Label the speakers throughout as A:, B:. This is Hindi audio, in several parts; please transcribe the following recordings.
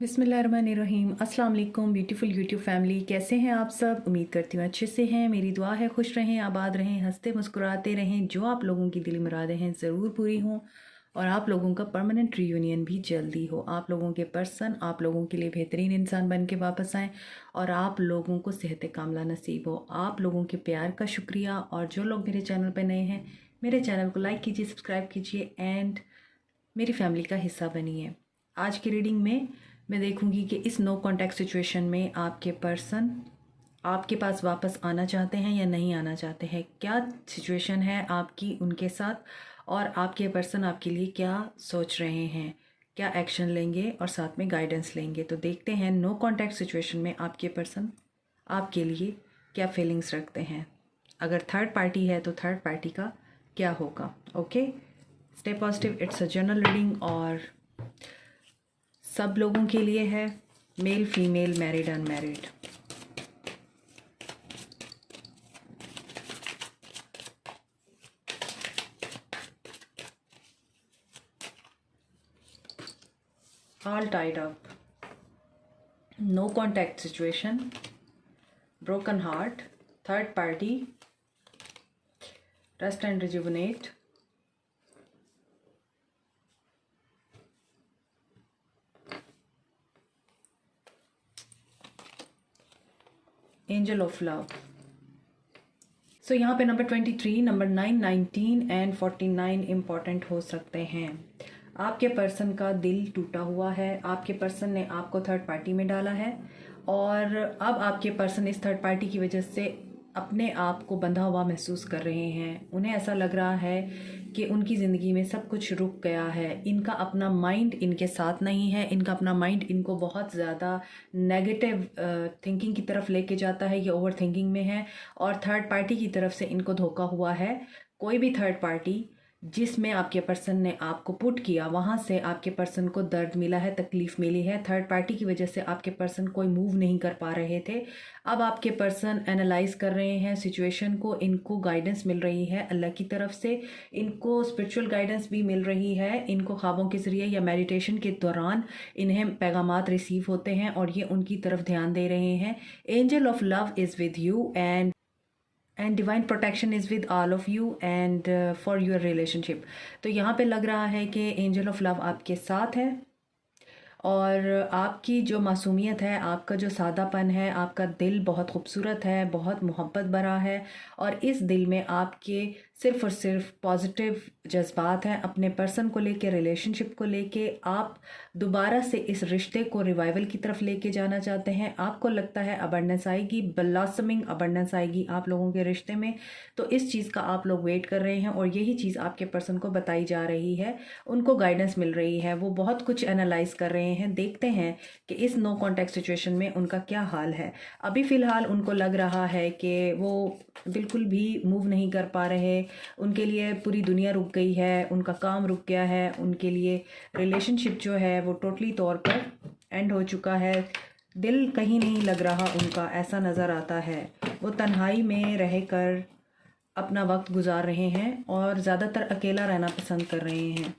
A: बिस्मिल्लाहिर्रहमानिर्रहीम। अस्सलाम वालेकुम ब्यूटीफुल यूट्यूब फैमिली, कैसे हैं आप सब? उम्मीद करती हूँ अच्छे से हैं। मेरी दुआ है खुश रहें, आबाद रहें, हंसते मुस्कुराते रहें। जो आप लोगों की दिली मुरादें हैं ज़रूर पूरी हों और आप लोगों का परमानेंट रीयूनियन भी जल्दी हो। आप लोगों के पर्सन आप लोगों के लिए बेहतरीन इंसान बन के वापस आएँ और आप लोगों को सेहत कामला नसीब हो। आप लोगों के प्यार का शुक्रिया। और जो लोग मेरे चैनल पर नए हैं, मेरे चैनल को लाइक कीजिए, सब्सक्राइब कीजिए एंड मेरी फैमिली का हिस्सा बनिए। आज की रीडिंग में मैं देखूंगी कि इस नो कॉन्टैक्ट सिचुएशन में आपके पर्सन आपके पास वापस आना चाहते हैं या नहीं आना चाहते हैं। क्या सिचुएशन है आपकी उनके साथ और आपके पर्सन आपके लिए क्या सोच रहे हैं, क्या एक्शन लेंगे और साथ में गाइडेंस लेंगे। तो देखते हैं नो कॉन्टैक्ट सिचुएशन में आपके पर्सन आपके लिए क्या फीलिंग्स रखते हैं। अगर थर्ड पार्टी है तो थर्ड पार्टी का क्या होगा। Okay, stay positive. It's a general reading और सब लोगों के लिए है, male female married unmarried. All tied up, no contact situation, broken heart, third party, rest and rejuvenate, angel of love. So यहाँ पे नंबर 23, नंबर 9, 19 एंड 49 इम्पॉर्टेंट हो सकते हैं। आपके पर्सन का दिल टूटा हुआ है, आपके पर्सन ने आपको थर्ड पार्टी में डाला है और अब आपके पर्सन इस थर्ड पार्टी की वजह से अपने आप को बंधा हुआ महसूस कर रहे हैं। उन्हें ऐसा लग रहा है कि उनकी ज़िंदगी में सब कुछ रुक गया है। इनका अपना माइंड इनके साथ नहीं है, इनका अपना माइंड इनको बहुत ज़्यादा नेगेटिव थिंकिंग की तरफ लेके जाता है, ये ओवर थिंकिंग में है और थर्ड पार्टी की तरफ से इनको धोखा हुआ है। कोई भी थर्ड पार्टी जिसमें आपके पर्सन ने आपको पुट किया, वहाँ से आपके पर्सन को दर्द मिला है, तकलीफ़ मिली है। थर्ड पार्टी की वजह से आपके पर्सन कोई मूव नहीं कर पा रहे थे। अब आपके पर्सन एनालाइज कर रहे हैं सिचुएशन को, इनको गाइडेंस मिल रही है अल्लाह की तरफ से, इनको स्पिरिचुअल गाइडेंस भी मिल रही है। इनको ख्वाबों के ज़रिए या मेडिटेशन के दौरान इन्हें पैगामात रिसीव होते हैं और ये उनकी तरफ ध्यान दे रहे हैं। Angel of love is with you and divine protection is with all of you and for your relationship. तो यहाँ पे लग रहा है कि एंजल ऑफ लव आपके साथ है और आपकी जो मासूमियत है, आपका जो सादापन है, आपका दिल बहुत खूबसूरत है, बहुत मोहब्बत भरा है और इस दिल में आपके सिर्फ़ और सिर्फ पॉजिटिव जज्बात हैं अपने पर्सन को लेके, रिलेशनशिप को लेके। आप दोबारा से इस रिश्ते को रिवाइवल की तरफ लेके जाना चाहते हैं। आपको लगता है अबंडेंस आएगी, ब्लॉसमिंग अबंडेंस आएगी आप लोगों के रिश्ते में। तो इस चीज़ का आप लोग वेट कर रहे हैं और यही चीज़ आपके पर्सन को बताई जा रही है, उनको गाइडेंस मिल रही है। वो बहुत कुछ एनालाइज कर रहे हैं। देखते हैं कि इस नो कॉन्टैक्ट सिचुएशन में उनका क्या हाल है। अभी फ़िलहाल उनको लग रहा है कि वो बिल्कुल भी मूव नहीं कर पा रहे, उनके लिए पूरी दुनिया रुक गई है, उनका काम रुक गया है, उनके लिए रिलेशनशिप जो है वो टोटली तौर पर एंड हो चुका है। दिल कहीं नहीं लग रहा उनका, ऐसा नज़र आता है। वो तन्हाई में रहकर अपना वक्त गुजार रहे हैं और ज़्यादातर अकेला रहना पसंद कर रहे हैं।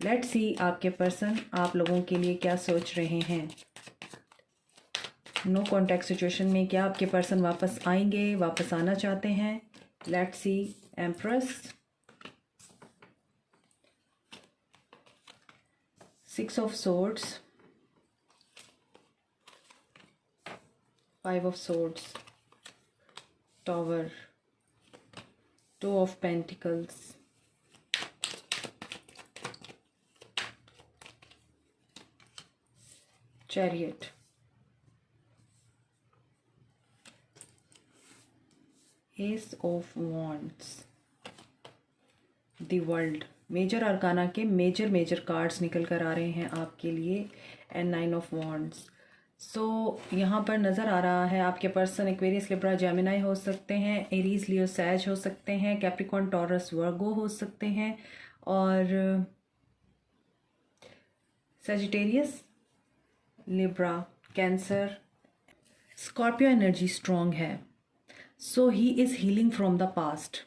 A: लेट्स सी आपके पर्सन आप लोगों के लिए क्या सोच रहे हैं। नो कॉन्टैक्ट सिचुएशन में क्या आपके पर्सन वापस आएंगे, वापस आना चाहते हैं? Let's see. Empress, 6 of swords, 5 of swords, Tower, 2 of Pentacles, Chariot, Ace of Wands, The World। Major arcana के मेजर कार्ड्स निकल कर आ रहे हैं आपके लिए एंड 9 ऑफ वॉन्ड्स। सो यहाँ पर नज़र आ रहा है आपके पर्सन एक्वेरियस, लिब्रा, जेमिनाई हो सकते हैं, एरीज, लियो, सैज हो सकते हैं, कैप्रिकॉर्न, टॉरस, वर्गो हो सकते हैं और Sagittarius, Libra, Cancer. Scorpio energy strong है, so he is healing from the past,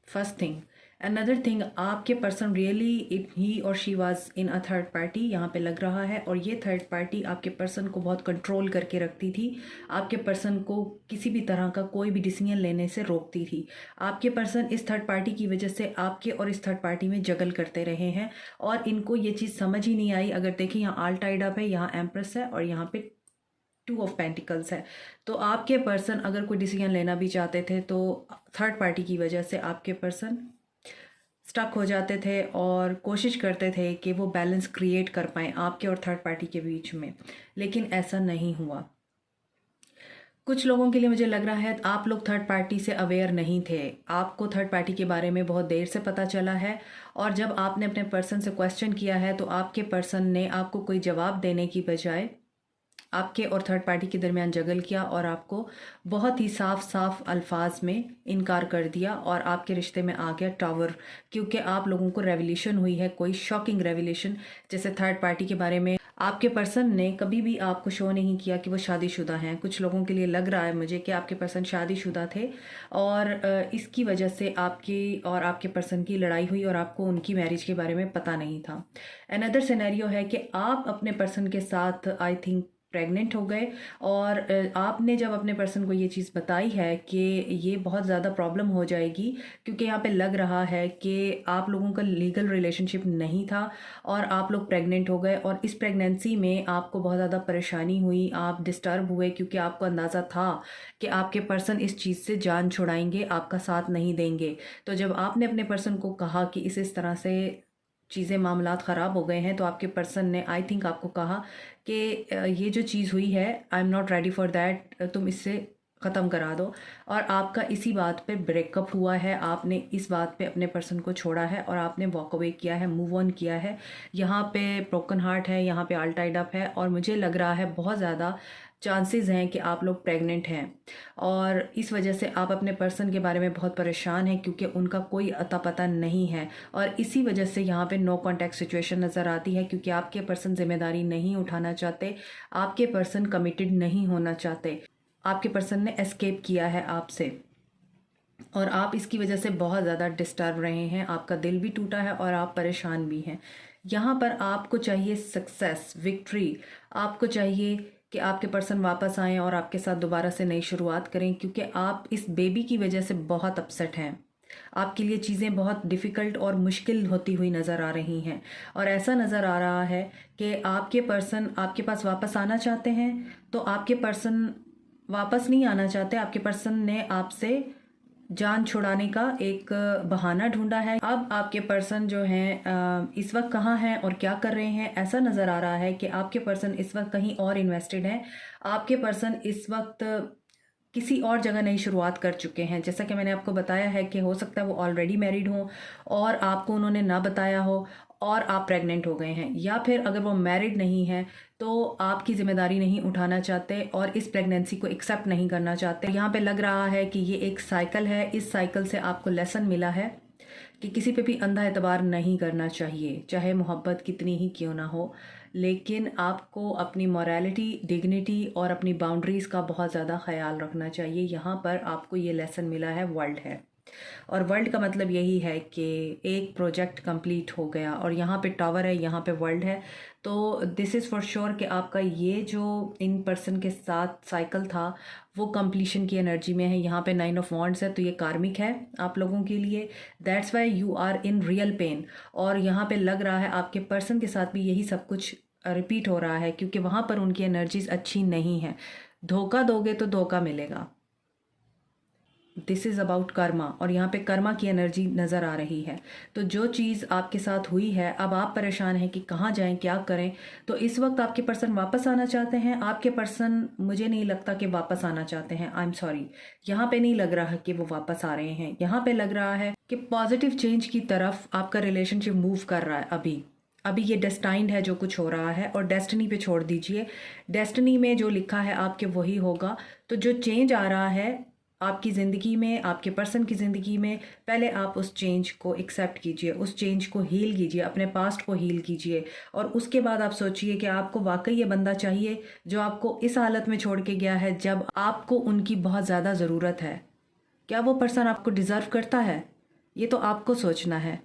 A: first thing. Another thing, आपके पर्सन रियली इफ ही और she was in a third party यहाँ पे लग रहा है, और ये थर्ड पार्टी आपके पर्सन को बहुत कंट्रोल करके रखती थी, आपके पर्सन को किसी भी तरह का कोई भी डिसीजन लेने से रोकती थी। आपके पर्सन इस थर्ड पार्टी की वजह से आपके और इस थर्ड पार्टी में जगल करते रहे हैं, और इनको ये चीज़ समझ ही नहीं आई। अगर देखिए यहाँ ऑल टाइड अप है, यहाँ एम्प्रेस है, और यहाँ पे 2 ऑफ पेंटिकल्स है। तो आपके पर्सन अगर कोई डिसीजन लेना भी चाहते थे तो थर्ड पार्टी की वजह से आपके पर्सन स्टक हो जाते थे और कोशिश करते थे कि वो बैलेंस क्रिएट कर पाएँ आपके और थर्ड पार्टी के बीच में, लेकिन ऐसा नहीं हुआ। कुछ लोगों के लिए मुझे लग रहा है आप लोग थर्ड पार्टी से अवेयर नहीं थे, आपको थर्ड पार्टी के बारे में बहुत देर से पता चला है, और जब आपने अपने पर्सन से क्वेश्चन किया है तो आपके पर्सन ने आपको कोई जवाब देने की बजाय आपके और थर्ड पार्टी के दरमियान जगल किया और आपको बहुत ही साफ साफ अल्फाज में इनकार कर दिया, और आपके रिश्ते में आ गया टावर, क्योंकि आप लोगों को रेवल्यूशन हुई है, कोई शॉकिंग रेवल्यूशन। जैसे थर्ड पार्टी के बारे में आपके पर्सन ने कभी भी आपको शो नहीं किया कि वो शादीशुदा हैं। कुछ लोगों के लिए लग रहा है मुझे कि आपके पर्सन शादीशुदा थे, और इसकी वजह से आपकी और आपके पर्सन की लड़ाई हुई और आपको उनकी मैरिज के बारे में पता नहीं था। अनदर सिनेरियो है कि आप अपने पर्सन के साथ आई थिंक प्रेग्नेंट हो गए, और आपने जब अपने पर्सन को ये चीज़ बताई है कि ये बहुत ज़्यादा प्रॉब्लम हो जाएगी, क्योंकि यहाँ पे लग रहा है कि आप लोगों का लीगल रिलेशनशिप नहीं था और आप लोग प्रेग्नेंट हो गए, और इस प्रेगनेंसी में आपको बहुत ज़्यादा परेशानी हुई, आप डिस्टर्ब हुए, क्योंकि आपको अंदाज़ा था कि आपके पर्सन इस चीज़ से जान छुड़ाएंगे, आपका साथ नहीं देंगे। तो जब आपने अपने पर्सन को कहा कि इस तरह से चीज़ें मामलात ख़राब हो गए हैं, तो आपके पर्सन ने आई थिंक आपको कहा कि ये जो चीज़ हुई है I am not ready for that, तुम इससे ख़त्म करा दो, और आपका इसी बात पे ब्रेकअप हुआ है। आपने इस बात पे अपने पर्सन को छोड़ा है और आपने वॉक अवे किया है, मूव ऑन किया है। यहाँ पे ब्रोकन हार्ट है, यहाँ पे ऑल टाइड अप है, और मुझे लग रहा है बहुत ज़्यादा चांसेस हैं कि आप लोग प्रेग्नेंट हैं, और इस वजह से आप अपने पर्सन के बारे में बहुत परेशान हैं, क्योंकि उनका कोई अता पता नहीं है, और इसी वजह से यहाँ पे नो कॉन्टैक्ट सिचुएशन नज़र आती है, क्योंकि आपके पर्सन जिम्मेदारी नहीं उठाना चाहते, आपके पर्सन कमिटेड नहीं होना चाहते, आपके पर्सन ने एस्केप किया है आपसे, और आप इसकी वजह से बहुत ज़्यादा डिस्टर्ब रहे हैं, आपका दिल भी टूटा है और आप परेशान भी हैं। यहाँ पर आपको चाहिए सक्सेस, विक्ट्री, आपको चाहिए कि आपके पर्सन वापस आएँ और आपके साथ दोबारा से नई शुरुआत करें, क्योंकि आप इस बेबी की वजह से बहुत अपसेट हैं। आपके लिए चीज़ें बहुत डिफ़िकल्ट और मुश्किल होती हुई नज़र आ रही हैं, और ऐसा नज़र आ रहा है कि आपके पर्सन आपके पास वापस आना चाहते हैं, तो आपके पर्सन वापस नहीं आना चाहते, आपके पर्सन ने आपसे जान छुड़ाने का एक बहाना ढूंढा है। अब आपके पर्सन जो हैं इस वक्त कहाँ हैं और क्या कर रहे हैं, ऐसा नज़र आ रहा है कि आपके पर्सन इस वक्त कहीं और इन्वेस्टेड हैं। आपके पर्सन इस वक्त किसी और जगह नई शुरुआत कर चुके हैं। जैसा कि मैंने आपको बताया है कि हो सकता है वो ऑलरेडी मैरिड हों और आपको उन्होंने ना बताया हो, और आप प्रेग्नेंट हो गए हैं, या फिर अगर वो मैरिड नहीं है तो आपकी ज़िम्मेदारी नहीं उठाना चाहते और इस प्रेगनेंसी को एक्सेप्ट नहीं करना चाहते। यहाँ पे लग रहा है कि ये एक साइकिल है, इस साइकिल से आपको लेसन मिला है कि किसी पे भी अंधा एतबार नहीं करना चाहिए, चाहे मोहब्बत कितनी ही क्यों ना हो, लेकिन आपको अपनी मॉरलिटी, डिग्निटी और अपनी बाउंड्रीज़ का बहुत ज़्यादा ख्याल रखना चाहिए। यहाँ पर आपको ये लेसन मिला है, वर्ल्ड है, और वर्ल्ड का मतलब यही है कि एक प्रोजेक्ट कंप्लीट हो गया, और यहाँ पे टावर है, यहाँ पे वर्ल्ड है। तो दिस इज़ फॉर श्योर कि आपका ये जो इन पर्सन के साथ साइकिल था वो कंप्लीशन की एनर्जी में है। यहाँ पे 9 ऑफ वॉन्ड्स है, तो ये कार्मिक है आप लोगों के लिए, that's why you are in real pain. और यहाँ पे लग रहा है आपके पर्सन के साथ भी यही सब कुछ रिपीट हो रहा है, क्योंकि वहाँ पर उनकी एनर्जीज अच्छी नहीं है। धोखा दोगे तो धोखा मिलेगा, दिस इज़ अबाउट कर्मा, और यहाँ पे कर्मा की एनर्जी नज़र आ रही है। तो जो चीज़ आपके साथ हुई है, अब आप परेशान हैं कि कहाँ जाएं, क्या करें। तो इस वक्त आपके पर्सन वापस आना चाहते हैं। आपके पर्सन मुझे नहीं लगता कि वापस आना चाहते हैं, आई एम सॉरी, यहाँ पे नहीं लग रहा कि वो वापस आ रहे हैं। यहाँ पे लग रहा है कि पॉजिटिव चेंज की तरफ आपका रिलेशनशिप मूव कर रहा है। अभी ये डेस्टाइंड है जो कुछ हो रहा है, और डेस्टिनी पे छोड़ दीजिए, डेस्टिनी में जो लिखा है आपके वही होगा। तो जो चेंज आ रहा है आपकी ज़िंदगी में, आपके पर्सन की ज़िंदगी में, पहले आप उस चेंज को एक्सेप्ट कीजिए, उस चेंज को हील कीजिए, अपने पास्ट को हील कीजिए, और उसके बाद आप सोचिए कि आपको वाकई ये बंदा चाहिए जो आपको इस हालत में छोड़ के गया है जब आपको उनकी बहुत ज़्यादा ज़रूरत है। क्या वो पर्सन आपको डिज़र्व करता है? ये तो आपको सोचना है।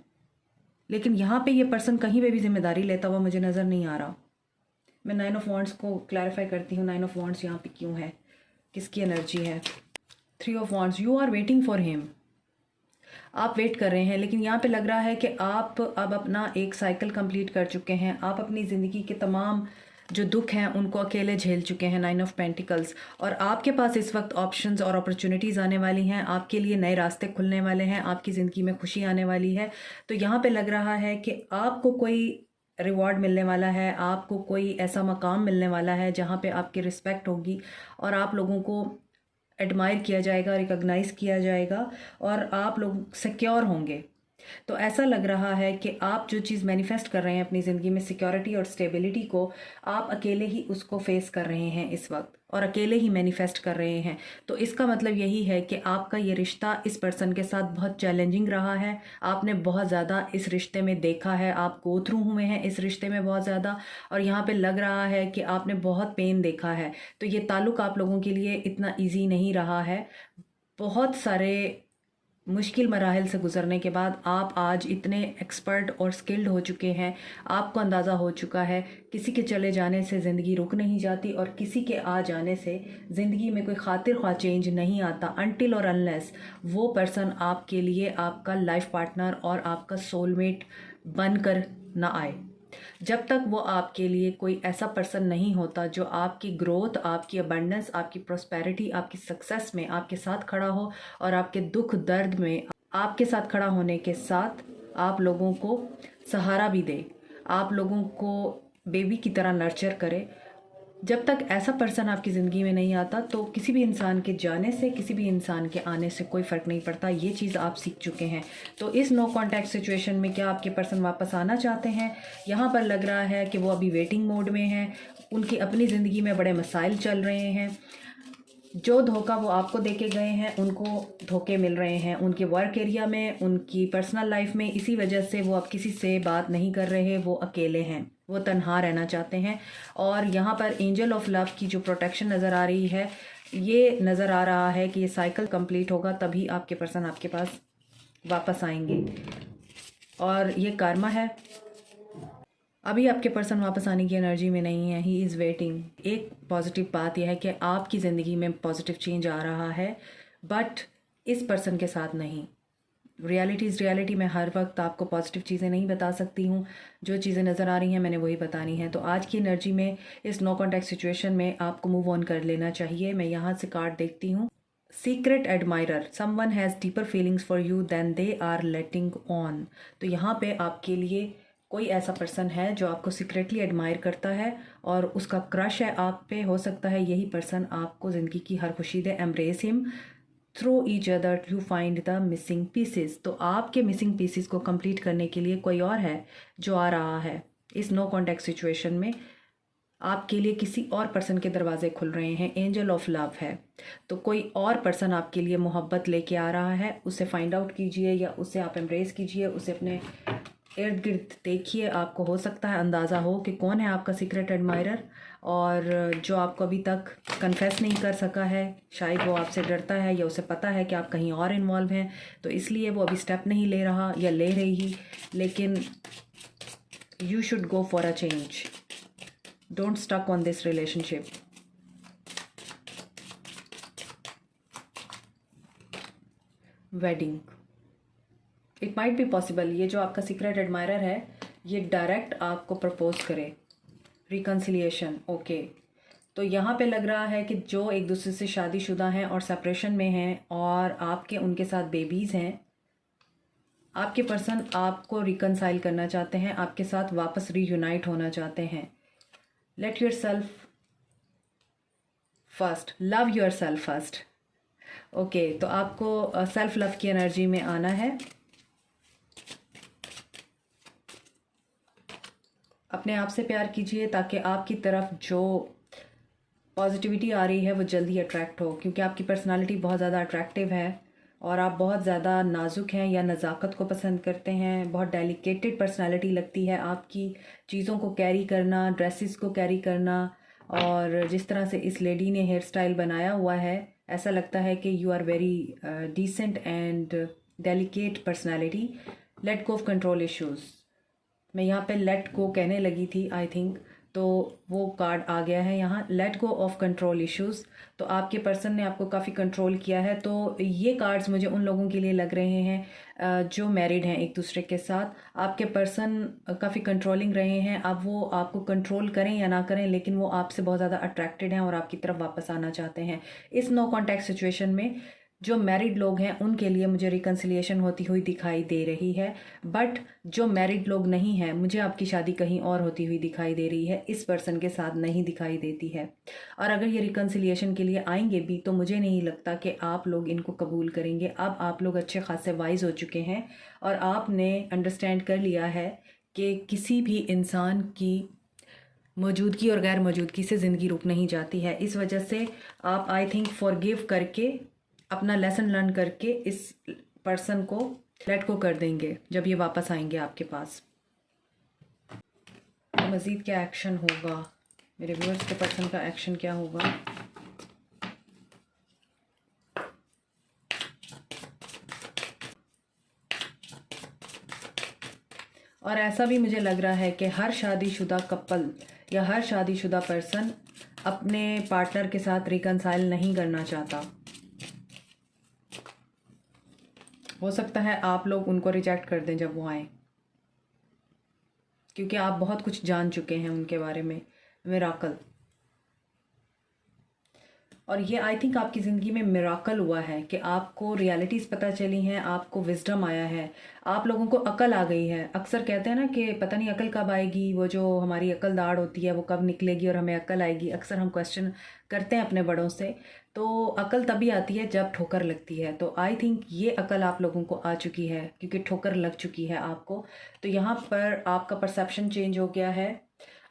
A: लेकिन यहाँ पे ये पर्सन कहीं पे भी जिम्मेदारी लेता हुआ मुझे नज़र नहीं आ रहा। मैं 9 ऑफ वॉन्ड्स को क्लैरिफाई करती हूँ। 9 ऑफ वॉन्ड्स यहाँ पे क्यों है, किसकी एनर्जी है? 3 of wands, you are waiting for him. आप वेट कर रहे हैं, लेकिन यहाँ पे लग रहा है कि आप अब अपना एक साइकिल कंप्लीट कर चुके हैं। आप अपनी ज़िंदगी के तमाम जो दुख हैं उनको अकेले झेल चुके हैं। 9 ऑफ पेंटिकल्स, और आपके पास इस वक्त ऑप्शंस और अपॉर्चुनिटीज़ आने वाली हैं। आपके लिए नए रास्ते खुलने वाले हैं, आपकी ज़िंदगी में खुशी आने वाली है। तो यहाँ पे लग रहा है कि आपको कोई रिवॉर्ड मिलने वाला है, आपको कोई ऐसा मकाम मिलने वाला है जहाँ पे आपकी रिस्पेक्ट होगी और आप लोगों को एडमायर किया जाएगा, रिकॉग्नाइज किया जाएगा और आप लोग सिक्योर होंगे। तो ऐसा लग रहा है कि आप जो चीज़ मैनिफेस्ट कर रहे हैं अपनी ज़िंदगी में, सिक्योरिटी और स्टेबिलिटी को, आप अकेले ही उसको फेस कर रहे हैं इस वक्त और अकेले ही मैनिफेस्ट कर रहे हैं। तो इसका मतलब यही है कि आपका ये रिश्ता इस पर्सन के साथ बहुत चैलेंजिंग रहा है। आपने बहुत ज़्यादा इस रिश्ते में देखा है, आप गो थ्रू हुए हैं इस रिश्ते में बहुत ज़्यादा, और यहाँ पे लग रहा है कि आपने बहुत पेन देखा है। तो ये ताल्लुक़ आप लोगों के लिए इतना ईजी नहीं रहा है। बहुत सारे मुश्किल मराहल से गुज़रने के बाद आप आज इतने एक्सपर्ट और स्किल्ड हो चुके हैं। आपको अंदाज़ा हो चुका है किसी के चले जाने से ज़िंदगी रुक नहीं जाती और किसी के आ जाने से ज़िंदगी में कोई खातिर ख्वाह चेंज नहीं आता, अनटिल और अनलेस वो पर्सन आपके लिए आपका लाइफ पार्टनर और आपका सोलमेट बनकर ना आए। जब तक वो आपके लिए कोई ऐसा पर्सन नहीं होता जो आपकी ग्रोथ, आपकी अबंडेंस, आपकी प्रॉस्पेरिटी, आपकी सक्सेस में आपके साथ खड़ा हो और आपके दुख दर्द में आपके साथ खड़ा होने के साथ आप लोगों को सहारा भी दे, आप लोगों को बेबी की तरह नर्चर करे। जब तक ऐसा पर्सन आपकी ज़िंदगी में नहीं आता तो किसी भी इंसान के जाने से, किसी भी इंसान के आने से कोई फ़र्क नहीं पड़ता। ये चीज़ आप सीख चुके हैं। तो इस नो कांटेक्ट सिचुएशन में क्या आपके पर्सन वापस आना चाहते हैं? यहाँ पर लग रहा है कि वो अभी वेटिंग मोड में हैं। उनकी अपनी ज़िंदगी में बड़े मसाइल चल रहे हैं। जो धोखा वो आपको देके गए हैं उनको धोखे मिल रहे हैं उनके वर्क एरिया में, उनकी पर्सनल लाइफ में। इसी वजह से वो अब किसी से बात नहीं कर रहे, वो अकेले हैं, वो तन्हा रहना चाहते हैं। और यहाँ पर एंजल ऑफ लव की जो प्रोटेक्शन नज़र आ रही है, ये नज़र आ रहा है कि ये साइकिल कंप्लीट होगा तभी आपके पर्सन आपके पास वापस आएंगे। और ये कर्मा है। अभी आपके पर्सन वापस आने की एनर्जी में नहीं है, ही इज़ वेटिंग। एक पॉजिटिव बात यह है कि आपकी ज़िंदगी में पॉजिटिव चेंज आ रहा है, बट इस पर्सन के साथ नहीं। Reality is reality. मैं हर वक्त आपको पॉजिटिव चीज़ें नहीं बता सकती हूँ। जो चीज़ें नज़र आ रही हैं मैंने वही बतानी है। तो आज की एनर्जी में इस नो कॉन्टैक्ट सिचुएशन में आपको मूव ऑन कर लेना चाहिए। मैं यहाँ से कार्ड देखती हूँ। Secret admirer, someone has deeper feelings for you than they are letting on. तो यहाँ पे आपके लिए कोई ऐसा पर्सन है जो आपको सीक्रेटली एडमायर करता है और उसका क्रश है आप पे। हो सकता है यही पर्सन आपको ज़िंदगी की हर खुशी दे। Embrace him through each other to find the missing pieces. तो आपके मिसिंग पीसेस को कंप्लीट करने के लिए कोई और है जो आ रहा है। इस नो कॉन्टैक्ट सिचुएशन में आपके लिए किसी और पर्सन के दरवाजे खुल रहे हैं। एंजल ऑफ लव है, तो कोई और पर्सन आपके लिए मोहब्बत लेके आ रहा है। उसे फाइंड आउट कीजिए या उसे आप एम्ब्रेस कीजिए, उसे अपने इर्द गिर्द देखिए। आपको हो सकता है अंदाज़ा हो कि कौन है आपका सीक्रेट एडमायरर, और जो आपको अभी तक कन्फेस नहीं कर सका है। शायद वो आपसे डरता है या उसे पता है कि आप कहीं और इन्वॉल्व हैं, तो इसलिए वो अभी स्टेप नहीं ले रहा या ले रही। लेकिन you should go for a change, don't stuck on this relationship. Wedding, it might be possible ये जो आपका सीक्रेट एडमायरर है ये डायरेक्ट आपको प्रपोज करे रिकन्सिलिएशन। ओके, तो यहाँ पे लग रहा है कि जो एक दूसरे से शादीशुदा हैं और सेपरेशन में हैं और आपके उनके साथ बेबीज़ हैं, आपके पर्सन आपको रिकन्साइल करना चाहते हैं, आपके साथ वापस रीयूनाइट होना चाहते हैं। Let your self first, love your self first. Okay, तो आपको सेल्फ लव की एनर्जी में आना है। अपने आप से प्यार कीजिए ताकि आपकी तरफ जो पॉजिटिविटी आ रही है वो जल्दी अट्रैक्ट हो, क्योंकि आपकी पर्सनालिटी बहुत ज़्यादा अट्रैक्टिव है और आप बहुत ज़्यादा नाजुक हैं या नज़ाकत को पसंद करते हैं। बहुत डेलिकेटेड पर्सनालिटी लगती है आपकी। चीज़ों को कैरी करना, ड्रेसेस को कैरी करना, और जिस तरह से इस लेडी ने हेयर स्टाइल बनाया हुआ है ऐसा लगता है कि you are very decent and delicate personality, let go of control issues. मैं यहाँ पे लेट गो कहने लगी थी आई थिंक, तो वो कार्ड आ गया है यहाँ, late go of control issues. तो आपके पर्सन ने आपको काफ़ी कंट्रोल किया है। तो ये कार्ड्स मुझे उन लोगों के लिए लग रहे हैं जो मैरिड हैं एक दूसरे के साथ। आपके पर्सन काफ़ी कंट्रोलिंग रहे हैं। अब वो आपको कंट्रोल करें या ना करें, लेकिन वो आपसे बहुत ज़्यादा अट्रैक्टेड हैं और आपकी तरफ वापस आना चाहते हैं। इस नो कॉन्टैक्ट सिचुएशन में जो मैरिड लोग हैं उनके लिए मुझे रिकन्सिलिएशन होती हुई दिखाई दे रही है, बट जो मैरिड लोग नहीं हैं, मुझे आपकी शादी कहीं और होती हुई दिखाई दे रही है, इस पर्सन के साथ नहीं दिखाई देती है। और अगर ये रिकन्सिलिएशन के लिए आएंगे भी तो मुझे नहीं लगता कि आप लोग इनको कबूल करेंगे। अब आप लोग अच्छे खासे वाइज हो चुके हैं और आपने अंडरस्टैंड कर लिया है कि किसी भी इंसान की मौजूदगी और गैर मौजूदगी से ज़िंदगी रुक नहीं जाती है। इस वजह से आप आई थिंक फॉरगिव करके, अपना लेसन लर्न करके इस पर्सन को लेट गो कर देंगे जब ये वापस आएंगे आपके पास। तो मज़ीद क्या एक्शन होगा, मेरे व्यूअर्स के पर्सन का एक्शन क्या होगा? और ऐसा भी मुझे लग रहा है कि हर शादीशुदा कपल या हर शादीशुदा पर्सन अपने पार्टनर के साथ रिकनसाइल नहीं करना चाहता। हो सकता है आप लोग उनको रिजेक्ट कर दें जब वो आए, क्योंकि आप बहुत कुछ जान चुके हैं उनके बारे में। मिराकल, और ये आई थिंक आपकी ज़िंदगी में मिराकल हुआ है कि आपको रियलिटीज़ पता चली हैं, आपको विजडम आया है, आप लोगों को अकल आ गई है। अक्सर कहते हैं ना कि पता नहीं अकल कब आएगी, वो जो हमारी अकल दाढ़ होती है वो कब निकलेगी और हमें अकल आएगी। अक्सर हम क्वेश्चन करते हैं अपने बड़ों से, तो अकल तभी आती है जब ठोकर लगती है। तो आई थिंक ये अकल आप लोगों को आ चुकी है क्योंकि ठोकर लग चुकी है आपको। तो यहाँ पर आपका परसेप्शन चेंज हो गया है।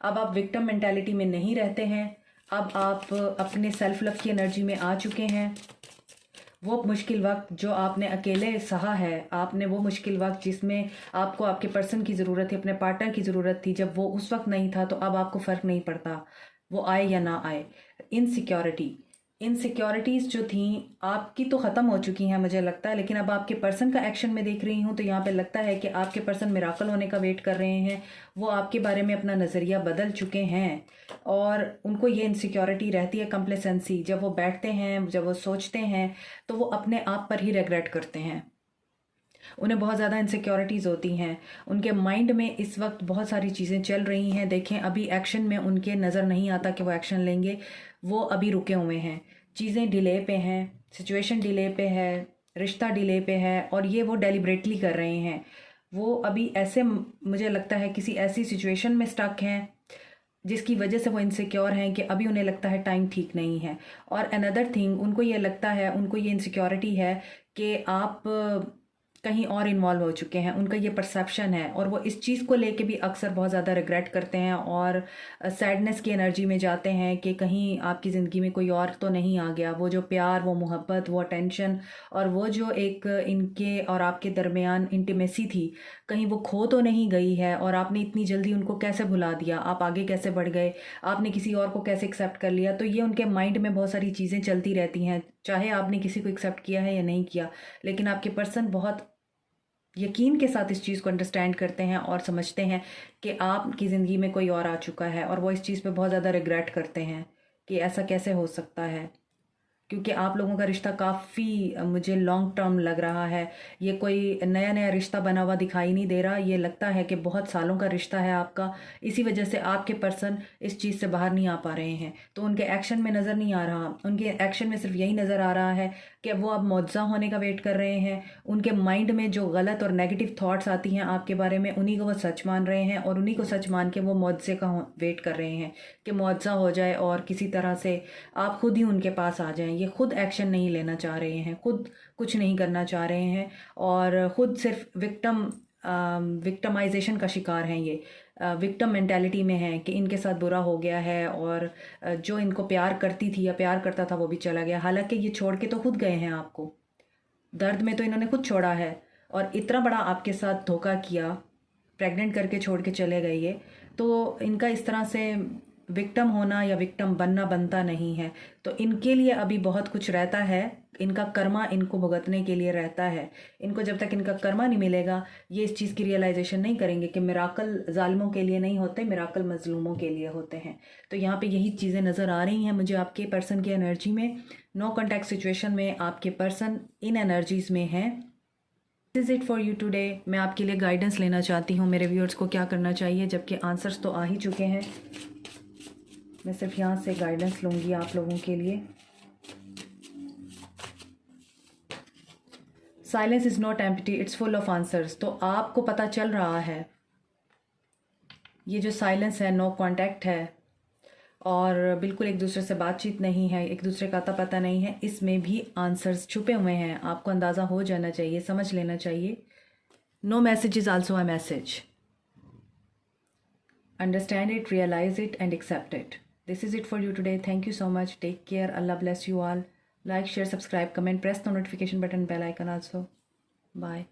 A: अब आप विक्टिम मेंटालिटी में नहीं रहते हैं, अब आप अपने सेल्फ लव की एनर्जी में आ चुके हैं। वो मुश्किल वक्त जो आपने अकेले सहा है, आपने वो मुश्किल वक्त जिसमें आपको आपके पर्सन की ज़रूरत थी, अपने पार्टनर की ज़रूरत थी, जब वो उस वक्त नहीं था तो अब आपको फ़र्क नहीं पड़ता वो आए या ना आए। इनसिक्योरिटीज़ जो थी आपकी तो ख़त्म हो चुकी हैं मुझे लगता है, लेकिन अब आपके पर्सन का एक्शन में देख रही हूँ तो यहाँ पे लगता है कि आपके पर्सन मिराकल होने का वेट कर रहे हैं। वो आपके बारे में अपना नज़रिया बदल चुके हैं और उनको ये इनसिक्योरिटी रहती है, कंप्लेसेंसी। जब वो बैठते हैं, जब वो सोचते हैं तो वो अपने आप पर ही रिग्रेट करते हैं। उन्हें बहुत ज़्यादा इनसिक्योरिटीज़ होती हैं, उनके माइंड में इस वक्त बहुत सारी चीज़ें चल रही हैं। देखें अभी एक्शन में उनके नज़र नहीं आता कि वो एक्शन लेंगे, वो अभी रुके हुए हैं, चीज़ें डिले पे हैं, सिचुएशन डिले पे है, रिश्ता डिले पे है, और ये वो डेलिब्रेटली कर रहे हैं। वो अभी ऐसे मुझे लगता है किसी ऐसी सिचुएशन में स्टक हैं जिसकी वजह से वो इनसिक्योर हैं कि अभी उन्हें लगता है टाइम ठीक नहीं है। और अनदर थिंग, उनको ये लगता है, उनको ये इनसिक्योरिटी है कि आप कहीं और इन्वॉल्व हो चुके हैं। उनका ये परसेप्शन है और वो इस चीज़ को लेके भी अक्सर बहुत ज़्यादा रिग्रेट करते हैं और सैडनेस की एनर्जी में जाते हैं कि कहीं आपकी ज़िंदगी में कोई और तो नहीं आ गया। वो जो प्यार, वो मोहब्बत, वो अटेंशन और वो जो एक इनके और आपके दरमियान इंटीमेसी थी, कहीं वो खो तो नहीं गई है। और आपने इतनी जल्दी उनको कैसे भुला दिया, आप आगे कैसे बढ़ गए, आपने किसी और को कैसे एक्सेप्ट कर लिया। तो ये उनके माइंड में बहुत सारी चीज़ें चलती रहती हैं, चाहे आपने किसी को एक्सेप्ट किया है या नहीं किया। लेकिन आपके पर्सन बहुत यकीन के साथ इस चीज़ को अंडरस्टैंड करते हैं और समझते हैं कि आपकी ज़िंदगी में कोई और आ चुका है, और वो इस चीज़ पे बहुत ज़्यादा रिग्रेट करते हैं कि ऐसा कैसे हो सकता है, क्योंकि आप लोगों का रिश्ता काफ़ी मुझे लॉन्ग टर्म लग रहा है। ये कोई नया नया रिश्ता बना हुआ दिखाई नहीं दे रहा, ये लगता है कि बहुत सालों का रिश्ता है आपका। इसी वजह से आपके पर्सन इस चीज़ से बाहर नहीं आ पा रहे हैं, तो उनके एक्शन में नज़र नहीं आ रहा। उनके एक्शन में सिर्फ यही नज़र आ रहा है कि वो अब मुआवजा होने का वेट कर रहे हैं। उनके माइंड में जो गलत और नेगेटिव थाट्स आती हैं आपके बारे में, उन्हीं को वो सच मान रहे हैं और उन्हीं को सच मान के वो मुआवजे का वेट कर रहे हैं कि मुआवजा हो जाए और किसी तरह से आप खुद ही उनके पास आ जाएं। ये खुद एक्शन नहीं लेना चाह रहे हैं, खुद कुछ नहीं करना चाह रहे हैं और खुद सिर्फ विक्टमाइजेशन का शिकार हैं। ये विक्टिम मेंटालिटी में है कि इनके साथ बुरा हो गया है और जो इनको प्यार करती थी या प्यार करता था वो भी चला गया। हालांकि ये छोड़ के तो खुद गए हैं आपको, दर्द में तो इन्होंने खुद छोड़ा है और इतना बड़ा आपके साथ धोखा किया, प्रेग्नेंट करके छोड़ के चले गए ये। तो इनका इस तरह से विक्टिम होना या विक्टिम बनना बनता नहीं है। तो इनके लिए अभी बहुत कुछ रहता है, इनका कर्मा इनको भुगतने के लिए रहता है। इनको जब तक इनका कर्मा नहीं मिलेगा ये इस चीज़ की रियलाइजेशन नहीं करेंगे कि मिराकल जालिमों के लिए नहीं होते, मिराकल मजलूमों के लिए होते हैं। तो यहाँ पे यही चीज़ें नज़र आ रही हैं मुझे आपके पर्सन की एनर्जी में। नो कॉन्टैक्ट सिचुएशन में आपके पर्सन इन एनर्जीज़ में हैं। This is it for you today. मैं आपके लिए गाइडेंस लेना चाहती हूँ मेरे व्यूअर्स को क्या करना चाहिए, जबकि आंसर्स तो आ ही चुके हैं। मैं सिर्फ यहाँ से गाइडेंस लूँगी आप लोगों के लिए। Silence is not empty, it's full of answers. तो आपको पता चल रहा है ये जो साइलेंस है, नो कांटेक्ट है और बिल्कुल एक दूसरे से बातचीत नहीं है, एक दूसरे का अता पता नहीं है, इसमें भी आंसर्स छुपे हुए हैं। आपको अंदाज़ा हो जाना चाहिए, समझ लेना चाहिए। No message is also a message. Understand it, realize it, and accept it. This is it for you today. Thank you so much. Take care. Allah bless you all. Like, share, subscribe, comment, press the notification button, bell icon also. Bye.